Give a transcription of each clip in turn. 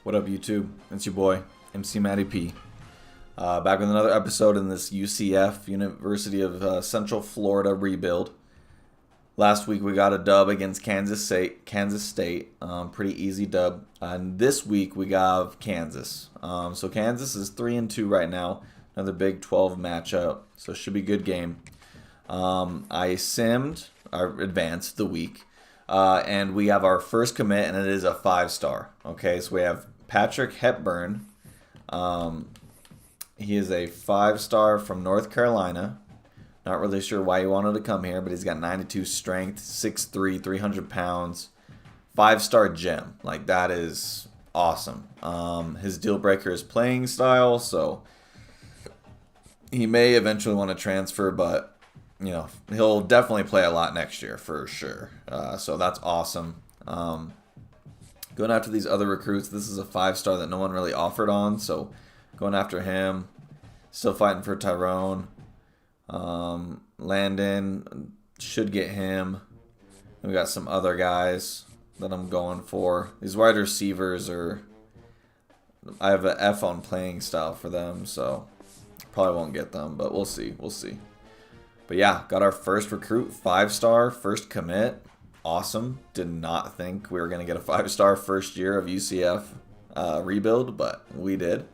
What up, YouTube? It's your boy, MC Matty P. Back with another episode in this UCF, University of Central Florida Rebuild. Last week we got a dub against Kansas State. Pretty easy dub. And this week we got Kansas. So Kansas is 3-2 right now. Another Big 12 matchup. So it should be a good game. I advanced the week. And we have our first commit, and it is a 5-star. Okay, so we have Patrick Hepburn. He is a 5-star from North Carolina. Not really sure why he wanted to come here, but he's got 92 strength, 6'3", 300 pounds. 5-star gem. Like, that is awesome. His deal breaker is playing style, so he may eventually want to transfer, but he'll definitely play a lot next year for sure. So that's awesome. Going after these other recruits, this is a 5-star that no one really offered on, so going after him. Still fighting for Tyrone. Landon should get him. And we got some other guys that I'm going for. These wide receivers I have an F on playing style for them, so probably won't get them, but we'll see. But yeah, got our first recruit, 5-star, first commit. Awesome. Did not think we were going to get a 5-star first year of UCF rebuild, but we did.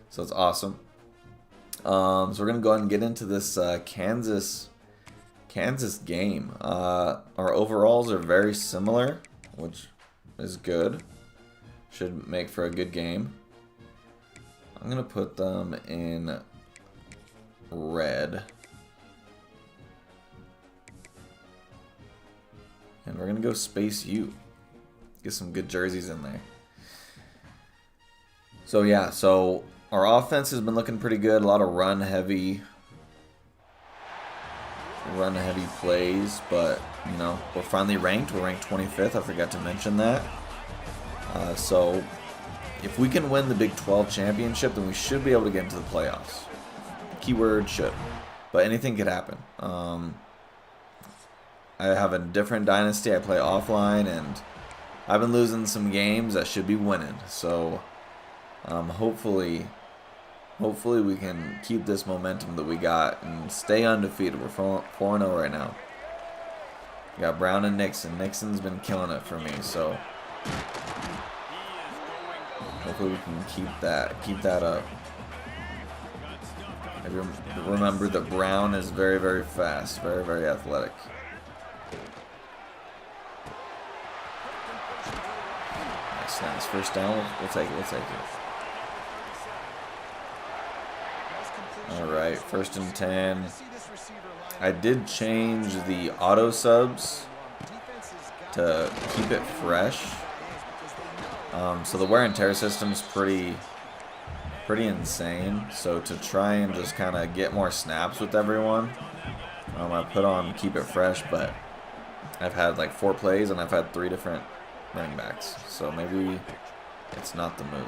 So it's awesome. So we're going to go ahead and get into this Kansas game. Our overalls are very similar, which is good. Should make for a good game. I'm going to put them in red. And we're going to go Space U. Get some good jerseys in there. So yeah, our offense has been looking pretty good. A lot of run heavy plays, but we're finally ranked. We're ranked 25th. I forgot to mention that. So if we can win the Big 12 championship, then we should be able to get into the playoffs. Keyword should, but anything could happen. I have a different dynasty. I play offline, and I've been losing some games. I should be winning. So hopefully we can keep this momentum that we got and stay undefeated. We're 4-0 right now. We got Brown and Nixon. Nixon's been killing it for me, so hopefully we can keep that up. Remember that Brown is very, very fast, very, very athletic. Nice. First down. We'll take it. Alright, 1st and 10. I did change the auto subs to keep it fresh. So the wear and tear system's pretty insane. So to try and just kind of get more snaps with everyone, I put on keep it fresh, but I've had like 4 plays and I've had 3 different running backs. So maybe it's not the move.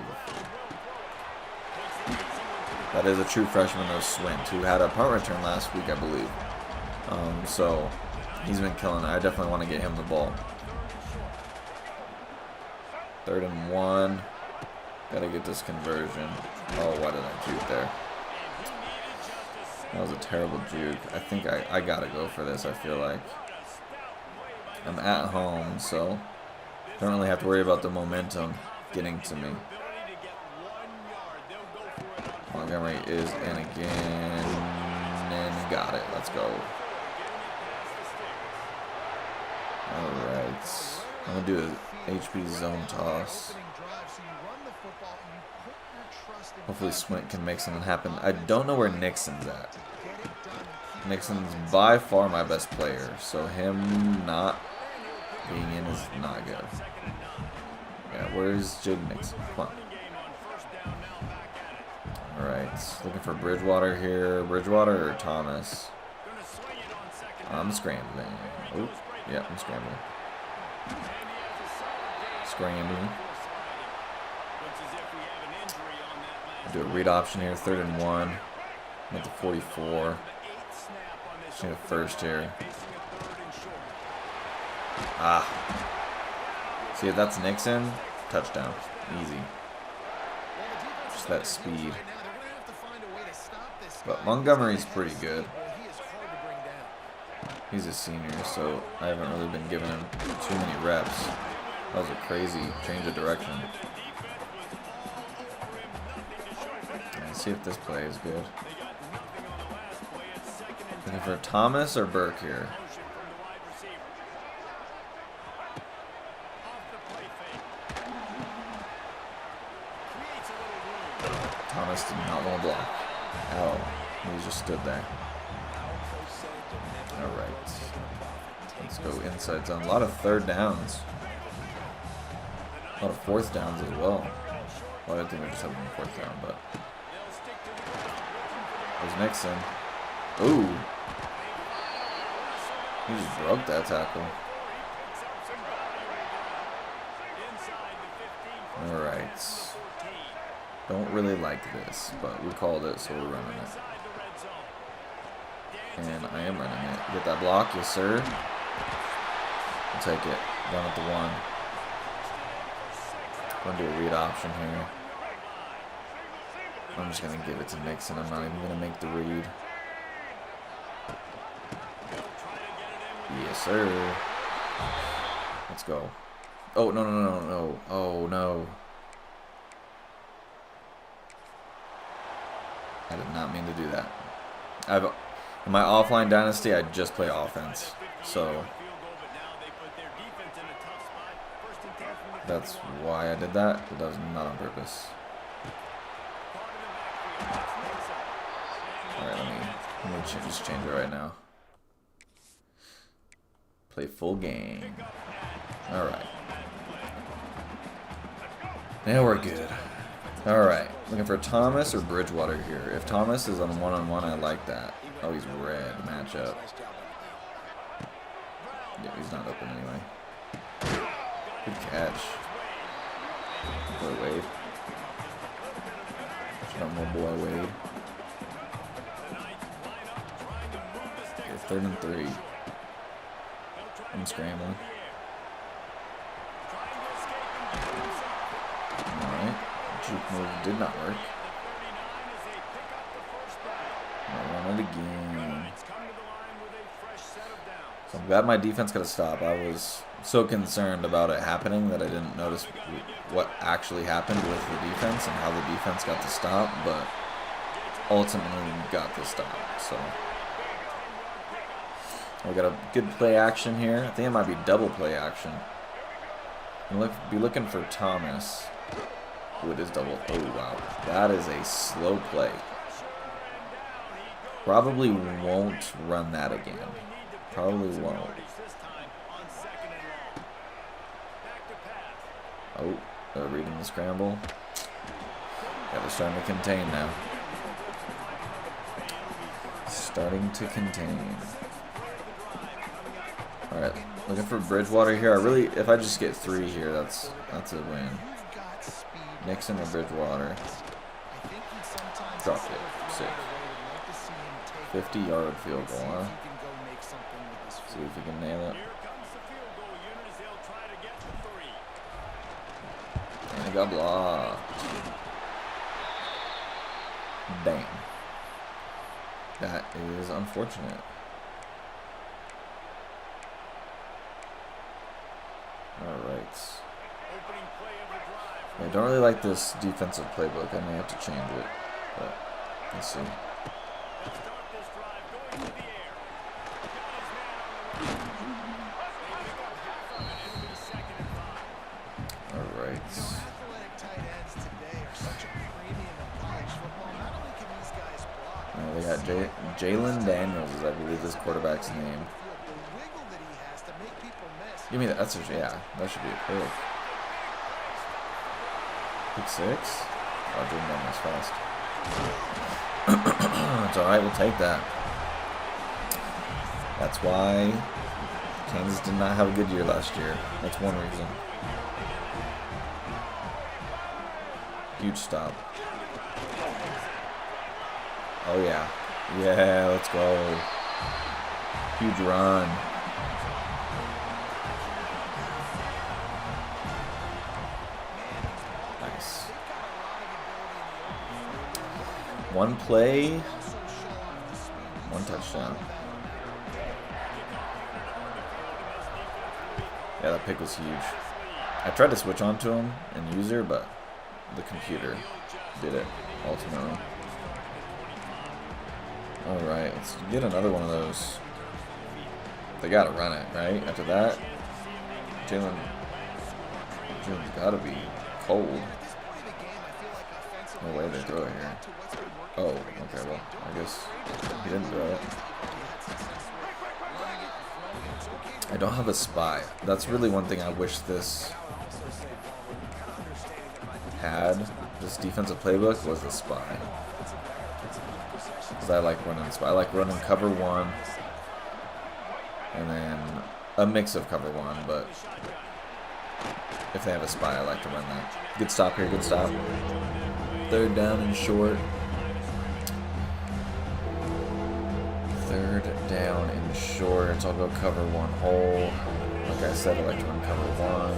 That is a true freshman, though, Swint, who had a punt return last week, I believe. So he's been killing it. I definitely want to get him the ball. 3rd and 1. Gotta get this conversion. Oh, why did I juke there? That was a terrible juke. I think I gotta go for this, I feel like. I'm at home, so don't really have to worry about the momentum getting to me. Montgomery is in again, and got it. Let's go. Alright. I'm going to do a HP zone toss. Hopefully Swint can make something happen. I don't know where Nixon's at. Nixon's by far my best player, so him not being in is not good. Yeah, where's Jaden Nixon? Come on. Alright, looking for Bridgewater here. Bridgewater or Thomas? I'm scrambling. Oop, yeah, I'm scrambling. Do a read option here, 3rd and 1. I'm at the 44. Just need a first here. See if that's Nixon. Touchdown. Easy. Just that speed. But Montgomery's pretty good. He's a senior, so I haven't really been giving him too many reps. That was a crazy change of direction. Let's see if this play is good. Looking for Thomas or Burke here. Thomas did not want to block. Oh, he just stood there. Alright. Let's go inside zone. A lot of third downs. A lot of fourth downs as well. Well, I think we're just having a fourth down, but. There's Nixon. Ooh. He just broke that tackle. Alright. Don't really like this, but we called it, so we're running it. And I am running it. Get that block, yes sir. I'll take it. Run at the 1. I'm gonna do a read option here. I'm just gonna give it to Nixon. I'm not even gonna make the read. Yes sir. Let's go. Oh no no no no no. Oh no. I did not mean to do that. In my offline dynasty, I just play offense, so that's why I did that. But that was not on purpose. All right, let me just change it right now. Play full game. All right. Now we're good. All right. Looking for Thomas or Bridgewater here. If Thomas is on one-on-one, I like that. Oh, he's red. Matchup. Yeah, he's not open anyway. Good catch. Boy Wade. Got more boy Wade. Okay, 3rd and 3. I'm scrambling. Alright. Juke move did not work. I'll run it again. So I'm glad my defense got a stop. I was so concerned about it happening that I didn't notice what actually happened with the defense and how the defense got the stop, but ultimately got the stop. So we got a good play action here. I think it might be double play action. Be looking for Thomas. Ooh, it is double. Oh wow, that is a slow play. Probably won't run that again. Probably won't. Oh, they're reading the scramble. Yeah, they're starting to contain now. Starting to contain. Alright, looking for Bridgewater here. If I just get 3 here, that's a win. Nixon or Bridgewater. Dropped it. Sick. 50-yard field goal, huh? See if we can nail it. And he got blocked. Damn. That is unfortunate. Alright. I don't really like this defensive playbook. I may have to change it. But let's see. Alright. We got Jalen Daniels, is I believe this quarterback's name. Give me that. That should be a pick. Pick 6? Oh, Jalen Daniels fast. It's alright, we'll take that. That's why Kansas did not have a good year last year. That's one reason. Huge stop. Oh yeah. Yeah, let's go. Huge run. Nice. One play, one touchdown. Yeah, that pick was huge. I tried to switch on to him and use her, but the computer did it ultimately. Alright, let's get another one of those. They gotta run it, right? After that, Jalen's gotta be cold. No way they throw it here. Oh, okay, well, I guess he didn't throw it. I don't have a spy. That's really one thing I wish this had. This defensive playbook was a spy. Because I like running spy. I like running cover one. And then a mix of cover one, but if they have a spy, I like to run that. Good stop here, good stop. Third down and short. Third down and short. I'll go cover one hole. Like I said, I like to run cover one.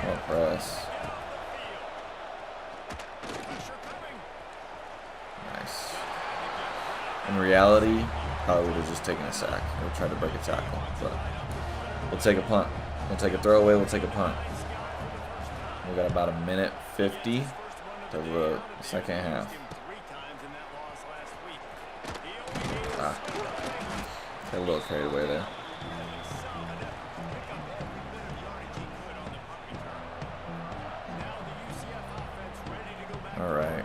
I'll press. Nice. In reality, probably would have just taken a sack or tried to break a tackle, but we'll take a punt. We'll take a throwaway, we'll take a punt. We got about a minute 50 to the second half. Got a little carried away there. All right.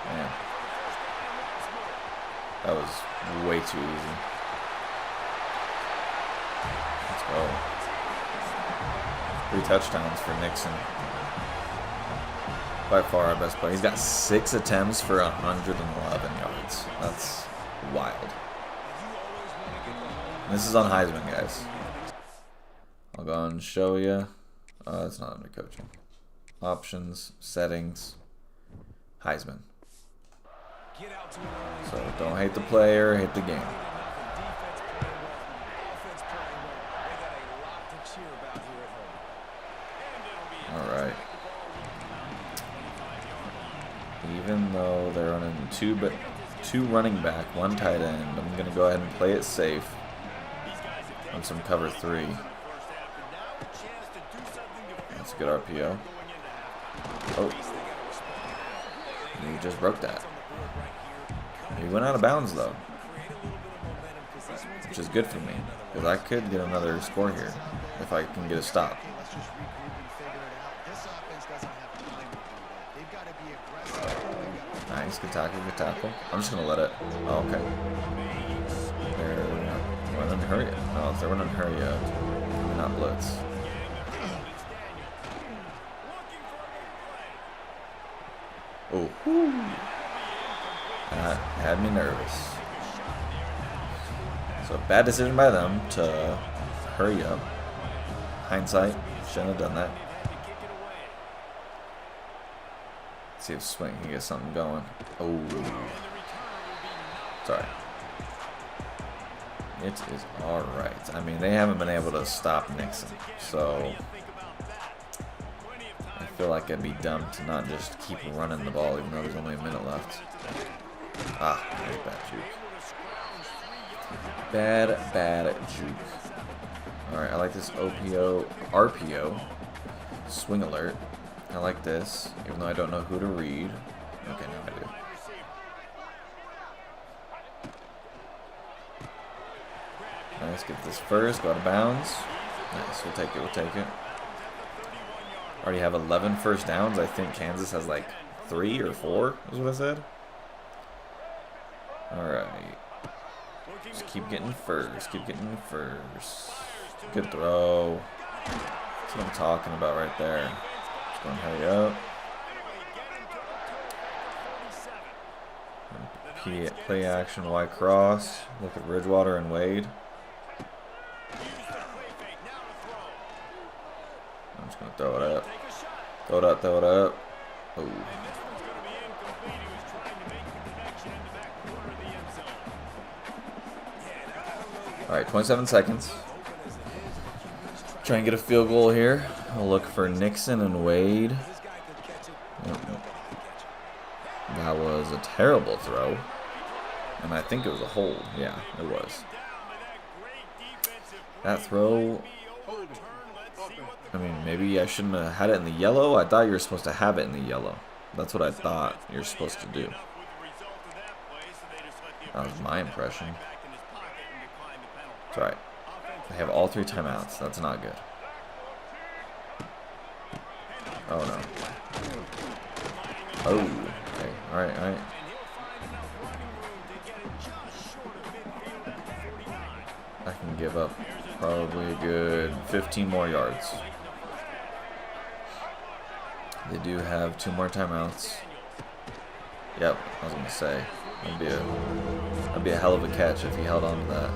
Man, that was way too easy. Let's go. 3 touchdowns for Nixon. By far our best player. He's got 6 attempts for 111 yards. That's wild. And this is on Heisman, guys. I'll go and show you. It's not under coaching. Options, settings, Heisman. So don't hate the player, hate the game. Alright. Even though they're running two running back, 1 tight end, I'm going to go ahead and play it safe on some cover 3. That's a good RPO. Oh. He just broke that. He went out of bounds though, which is good for me because I could get another score here if I can get a stop. Nice, good tackle, good tackle. I'm just gonna let it. Oh, okay. They're running hurry up. Oh, if they're running hurry up, they're not blitz. Oh, that had me nervous. So bad decision by them to hurry up. Hindsight, shouldn't have done that. Let's see if Swing can get something going. Oh, sorry. It is all right. I mean, they haven't been able to stop Nixon, so I feel like it'd be dumb to not just keep running the ball, even though there's only a minute left. Ah, there's bad juke. Bad juke. All right, I like this RPO, swing alert. I like this, even though I don't know who to read. Okay, now I do. Nice, get this first, go out of bounds. Nice, we'll take it, we'll take it. Already have 11 first downs. I think Kansas has like 3 or 4, is what I said. Alright. Just keep getting first, keep getting first. Good throw. That's what I'm talking about right there. Just going to hurry up. Play action, Y cross. Look at Bridgewater and Wade. I'm just going to throw it up. Throw it up, throw it up. Oh. All right, 27 seconds. Try and get a field goal here. I'll look for Nixon and Wade. That was a terrible throw. And I think it was a hold. Yeah, it was. That throw, I mean, maybe I shouldn't have had it in the yellow. I thought you were supposed to have it in the yellow. That's what I thought you're supposed to do. That was my impression. It's alright. They have all 3 timeouts. That's not good. Oh, no. Oh, okay. Alright, alright. I can give up probably a good 15 more yards. They do have 2 more timeouts. Yep, I was gonna say that'd be a hell of a catch if he held on to that.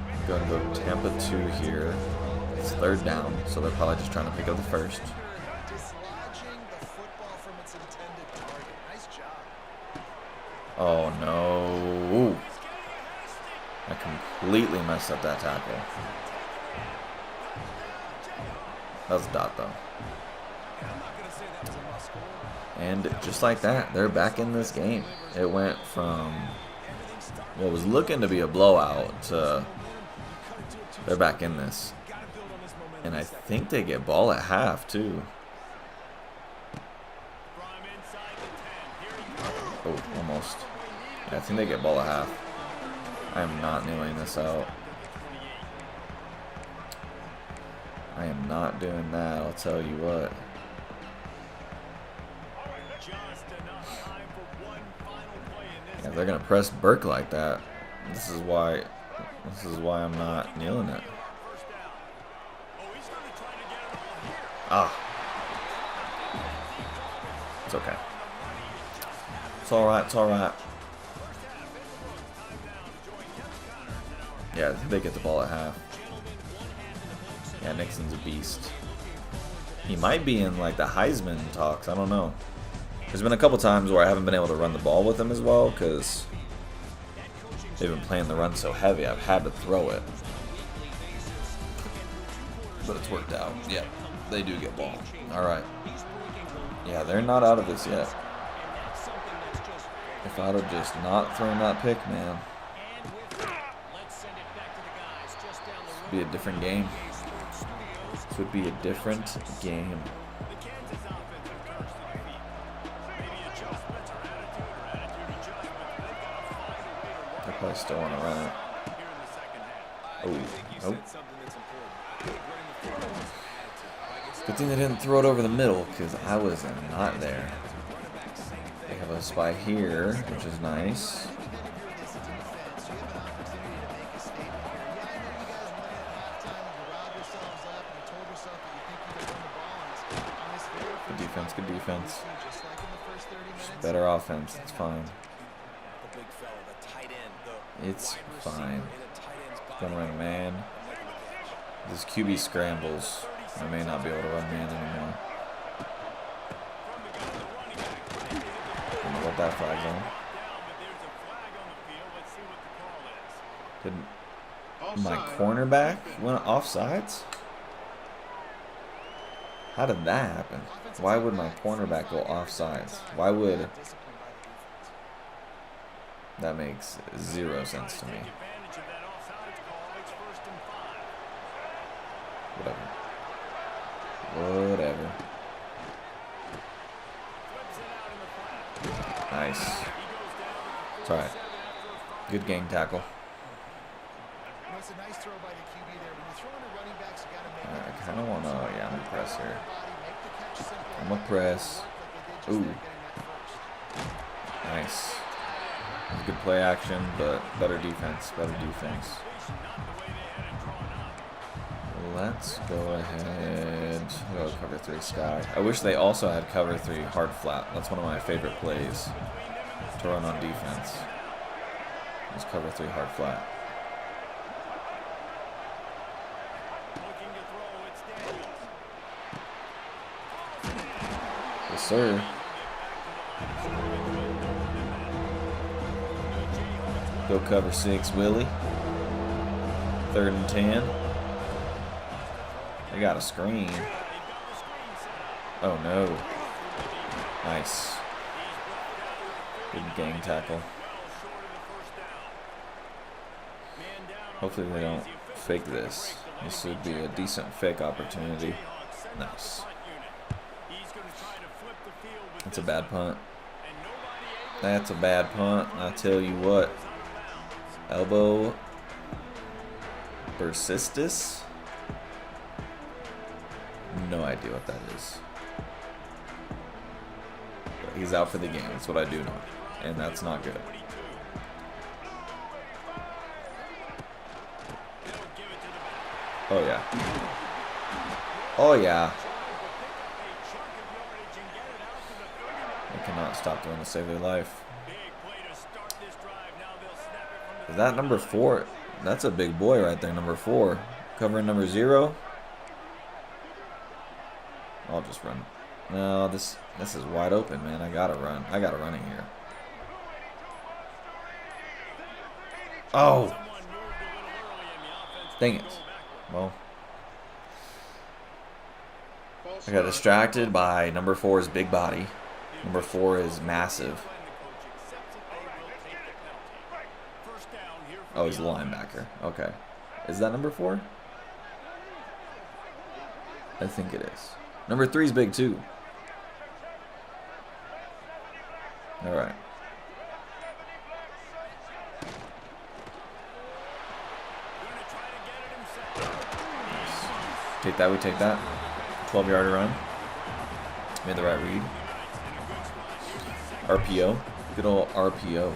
I'm gonna go Tampa 2 here. It's 3rd down, so they're probably just trying to pick up the first. Oh no! I completely messed up that tackle. That was a dot though. And just like that, they're back in this game. It went from what was looking to be a blowout to they're back in this. And I think they get ball at half too. Oh, almost. Yeah, I think they get ball at half. I am not kneeling this out. I am not doing that, I'll tell you what. Yeah, they're gonna press Burke like that. This is why I'm not kneeling it. Ah. It's okay. It's alright, it's alright. Yeah, I think they get the ball at half. Yeah, Nixon's a beast. He might be in like the Heisman talks, I don't know. There's been a couple times where I haven't been able to run the ball with him as well because they've been playing the run so heavy, I've had to throw it. But it's worked out. Yeah, they do get ball. Alright. Yeah, they're not out of this yet. If I'd have just not thrown that pick, man, this would be a different game. This would be a different game. They probably still want to run it. Oh, nope. Good thing they didn't throw it over the middle because I was not there. They have a spy here, which is nice. Good defense, good defense. Just better offense, it's fine. It's fine. Gonna run man. This QB scrambles. I may not be able to run man anymore. Gonna let that flag on. Did my cornerback went offsides? How did that happen? Why would my cornerback go offsides? Why would... That makes 0 sense to me. Whatever. Nice. It's alright. Good gang tackle. I kind of want to... Yeah, I'm going to press here. I'm going to press. Ooh. Nice. Good play action, but better defense. Better defense. Let's go ahead. Go cover 3 sky. I wish they also had cover 3 hard flat. That's one of my favorite plays to run on defense. Just cover 3 hard flat. Yes, sir. Go cover 6, Willie. 3rd and 10. They got a screen. Oh no. Nice. Good gang tackle. Hopefully they don't fake this. This would be a decent fake opportunity. Nice. That's a bad punt. That's a bad punt. I tell you what. Elbow. Persistis? No idea what that is. But he's out for the game. That's what I do know. And that's not good. Oh yeah. Oh yeah. They cannot stop doing to save their life. Is that number 4? That's a big boy right there, number 4. Covering number 0. I'll just run. No, this is wide open, man. I gotta run. I gotta run it here. Oh! Dang it. Well, I got distracted by number 4's big body. Number 4 is massive. Oh, he's a linebacker. Okay. Is that number 4? I think it is. Number 3 is big too. Alright. Take that, we take that. 12-yard run. Made the right read. RPO. Good old RPO.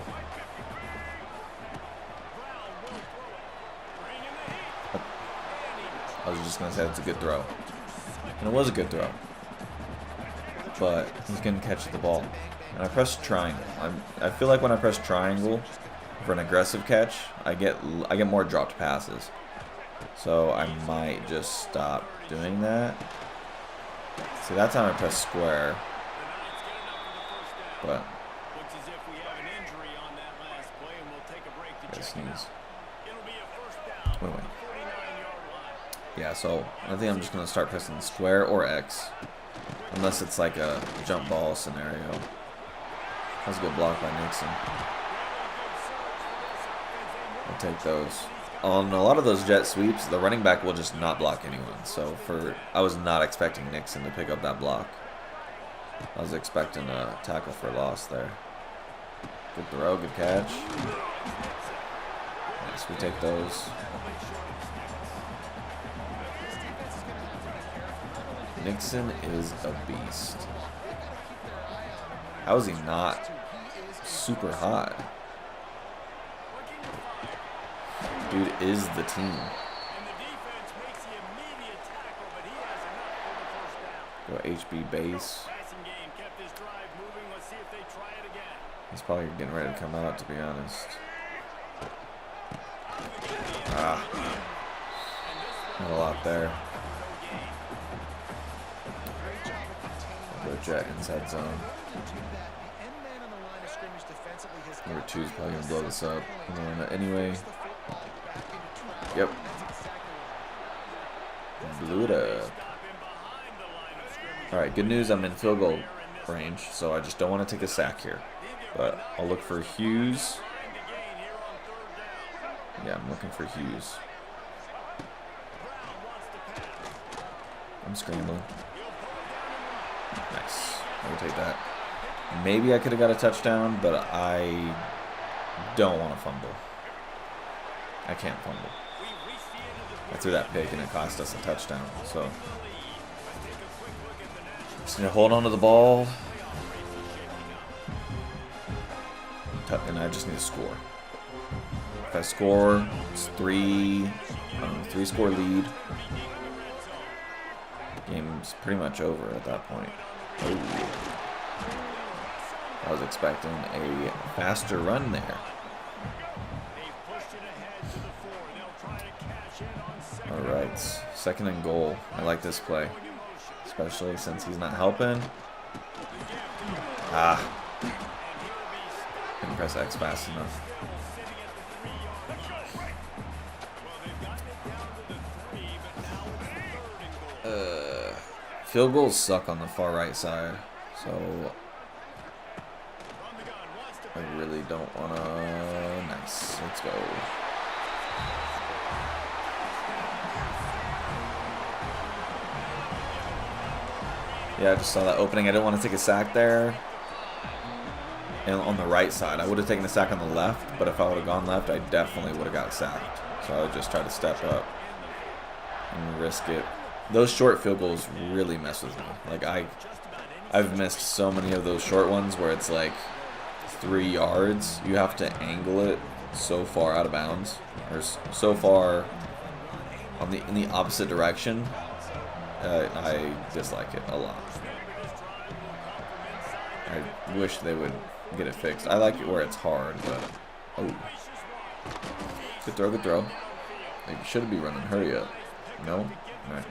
I was just going to say that's a good throw. And it was a good throw. But he's going to catch the ball. And I pressed triangle. I feel like when I press triangle for an aggressive catch, I get more dropped passes. So I might just stop doing that. See, that time I pressed square. But I sneeze. Wait. Yeah, so I think I'm just gonna start pressing square or X, unless it's like a jump ball scenario. That was a good block by Nixon. I'll take those. On a lot of those jet sweeps, the running back will just not block anyone. So I was not expecting Nixon to pick up that block. I was expecting a tackle for loss there. Good throw, good catch. Yes, we take those. Nixon is a beast. How is he not super hot? Dude is the team. Go HB base. He's probably getting ready to come out, to be honest. Not a lot there. Go jet inside zone. Number 2 is probably going to blow this up. I'm going to run it anyway. Yep. Blew it up. Alright, good news. I'm in field goal range, so I just don't want to take a sack here. But I'll look for Hughes. Yeah, I'm looking for Hughes. I'm scrambling. Nice. I will take that. Maybe I could have got a touchdown, but I don't want to fumble. I can't fumble. I threw that pick and it cost us a touchdown. So just need to hold on to the ball. And I just need to score. If I score, it's 3-score lead. Game's pretty much over at that point. Ooh. I was expecting a faster run there. Alright, 2nd and goal. I like this play, especially since he's not helping. Couldn't press X fast enough. Field goals suck on the far right side, so I really don't want to. Nice. Let's go. Yeah, I just saw that opening. I didn't want to take a sack there. And on the right side, I would have taken a sack on the left, but if I would have gone left, I definitely would have got sacked. So I would just try to step up and risk it. Those short field goals really mess with me. Like I've missed so many of those short ones where it's like 3 yards. You have to angle it so far out of bounds, or so far on in the opposite direction. I dislike it a lot. I wish they would get it fixed. I like it where it's hard, but oh, good throw, good throw. They should be running. Hurry up. No, all right.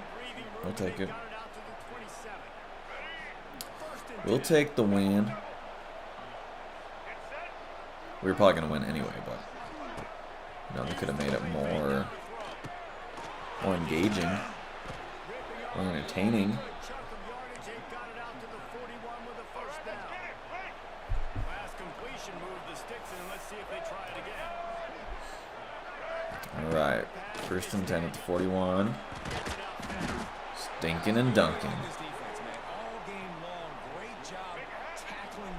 We'll take it. We'll take the win. We were probably gonna win anyway, but you know, they could have made it more engaging, more entertaining. All right, 1st and 10 at the 41. Stinking and dunking.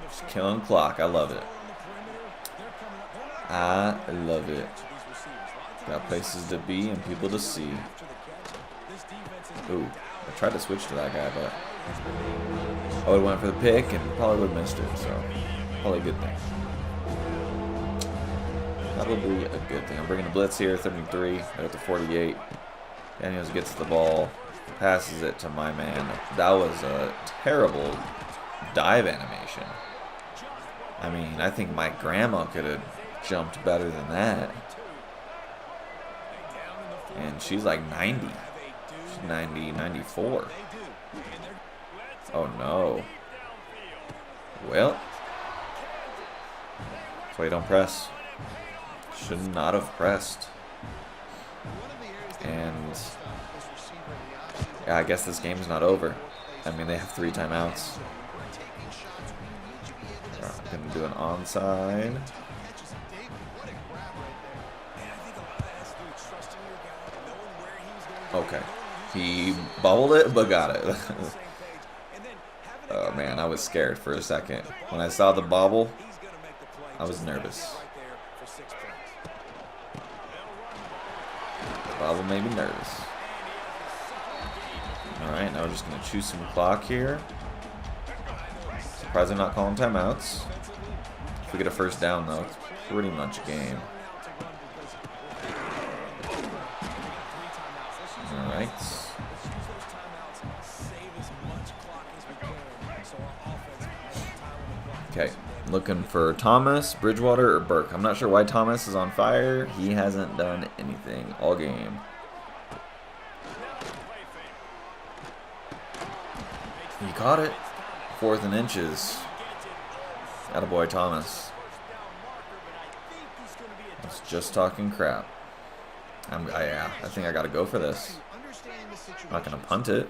Just killing clock. I love it. I love it. Got places to be and people to see. Ooh, I tried to switch to that guy, but I would have went for the pick and probably would have missed it. So probably a good thing. Probably a good thing. I'm bringing a blitz here, 33. They're at the 48. Daniels gets the ball, passes it to my man. That was a terrible dive animation. I mean, I think my grandma could have jumped better than that. And she's like 90. She's 90, 94. Oh no. Well, that's why you don't press. Should not have pressed. And yeah, I guess this game's not over. I mean, they have 3 timeouts. I'm gonna do an onside. Okay. He bobbled it, but got it. Oh man, I was scared for a second. When I saw the bobble, I was nervous. Bobble made me nervous. Alright, now we're just going to choose some clock here. Surprised they're not calling timeouts. If we get a 1st down, though, it's pretty much a game. Alright. Okay, looking for Thomas, Bridgewater, or Burke. I'm not sure why Thomas is on fire. He hasn't done anything all game. He caught it. 4th and inches. Attaboy Thomas. I was just talking crap. I think I got to go for this. I'm not going to punt it.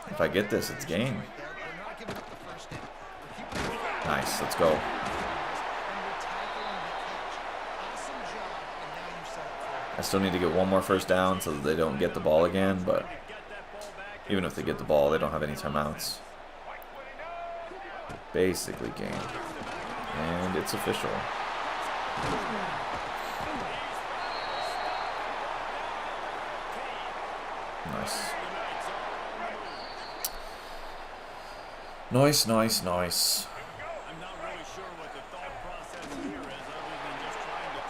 If I get this, it's game. Nice, let's go. I still need to get one more 1st down so that they don't get the ball again, but even if they get the ball, they don't have any timeouts. Basically game. And it's official. Nice. Nice, nice, nice.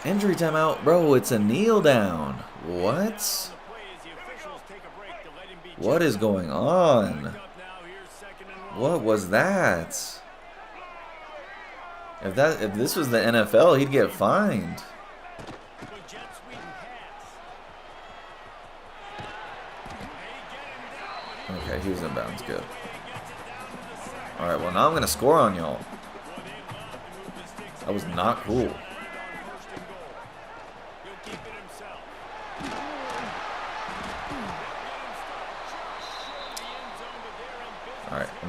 Injury timeout, bro, it's a kneel down. What? What is going on? What was that? If this was the NFL, he'd get fined. Okay, he was in bounds, good. Alright, well now I'm gonna score on y'all. That was not cool.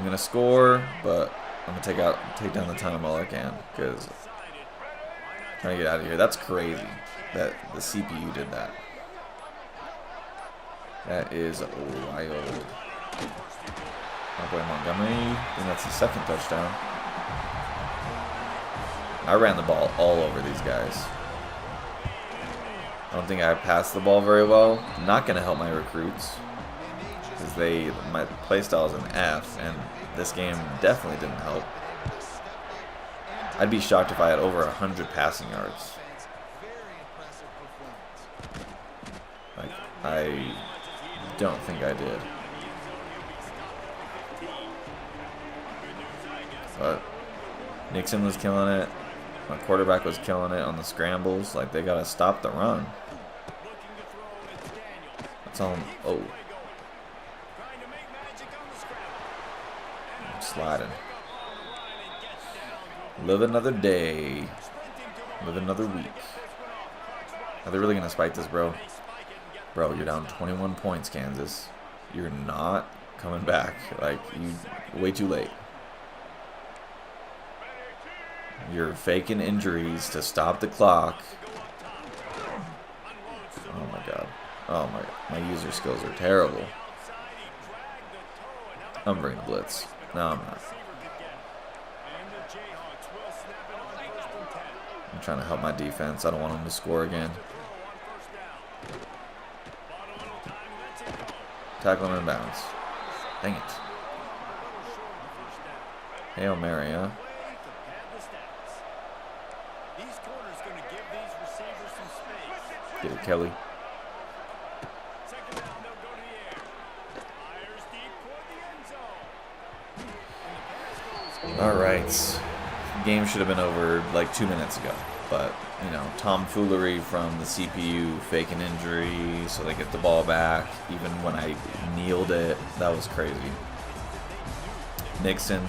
I'm gonna score, but I'm gonna take down the time while I can, because I'm trying to get out of here. That's crazy that the CPU did that. That is wild. My boy Montgomery, and that's the second touchdown. I ran the ball all over these guys. I don't think I passed the ball very well. Not going to help my recruits, because my playstyle is an F, and this game definitely didn't help. I'd be shocked if I had over 100 passing yards. Like, I don't think I did. But Nixon was killing it. My quarterback was killing it on the scrambles. Like, they got to stop the run. That's all. Oh. I'm sliding. Live another day. Live another week. Are they really going to spike this, bro? Bro, you're down 21 points, Kansas. You're not coming back. Like, you way too late. You're faking injuries to stop the clock. Oh my god. Oh my god. My user skills are terrible. I'm bringing the blitz. No, I'm not. I'm trying to help my defense. I don't want them to score again. Tackle him in bounds. Dang it. Hail Mary, huh? Get it, Kelly. Alright. The game should have been over like 2 minutes ago. But, you know, tomfoolery from the CPU, faking injury, so they get the ball back. Even when I kneeled it, that was crazy. Nixon,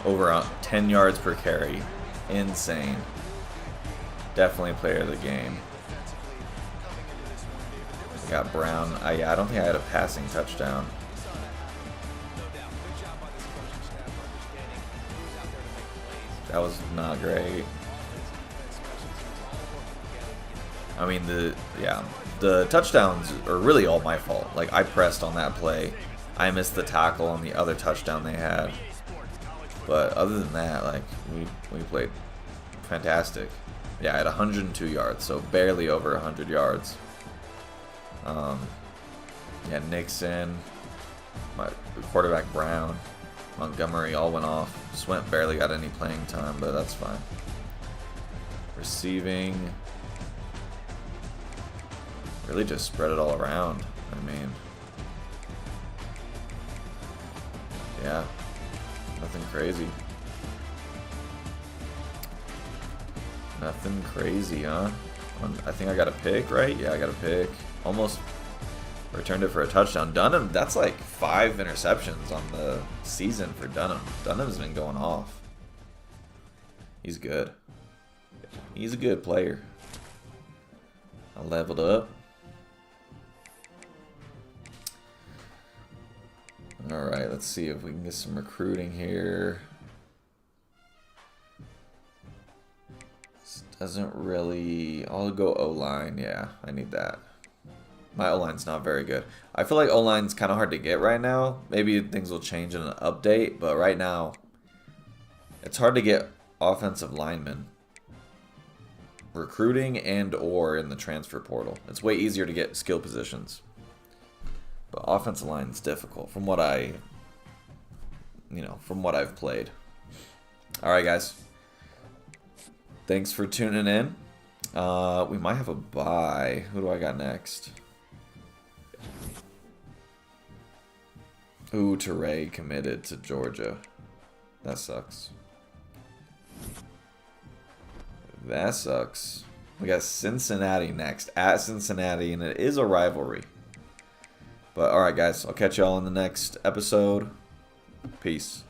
over 10 yards per carry. Insane. Definitely player of the game. Got Brown. Yeah, I don't think I had a passing touchdown. That was not great. I mean, the touchdowns are really all my fault. Like, I pressed on that play. I missed the tackle on the other touchdown they had. But other than that, like, we played fantastic. Yeah, I had 102 yards, so barely over 100 yards. Yeah, Nixon, my quarterback Brown, Montgomery all went off. Swint barely got any playing time, but that's fine. Receiving, really just spread it all around. I mean, yeah, nothing crazy. Nothing crazy, huh? I think I got a pick, right? Yeah, I got a pick. Almost returned it for a touchdown. Dunham, that's like 5 interceptions on the season for Dunham. Dunham's been going off. He's good. He's a good player. I leveled up. Alright, let's see if we can get some recruiting here. This doesn't really... I'll go O-line. Yeah, I need that. My O-line's not very good. I feel like O-line's kind of hard to get right now. Maybe things will change in an update, but right now, it's hard to get offensive linemen. Recruiting and or in the transfer portal. It's way easier to get skill positions. But offensive line's difficult from what I've played. Alright, guys. Thanks for tuning in. We might have a bye. Who do I got next? Ooh, Teray committed to Georgia. That sucks. That sucks. We got Cincinnati next. At Cincinnati, and it is a rivalry. But alright, guys. I'll catch y'all in the next episode. Peace.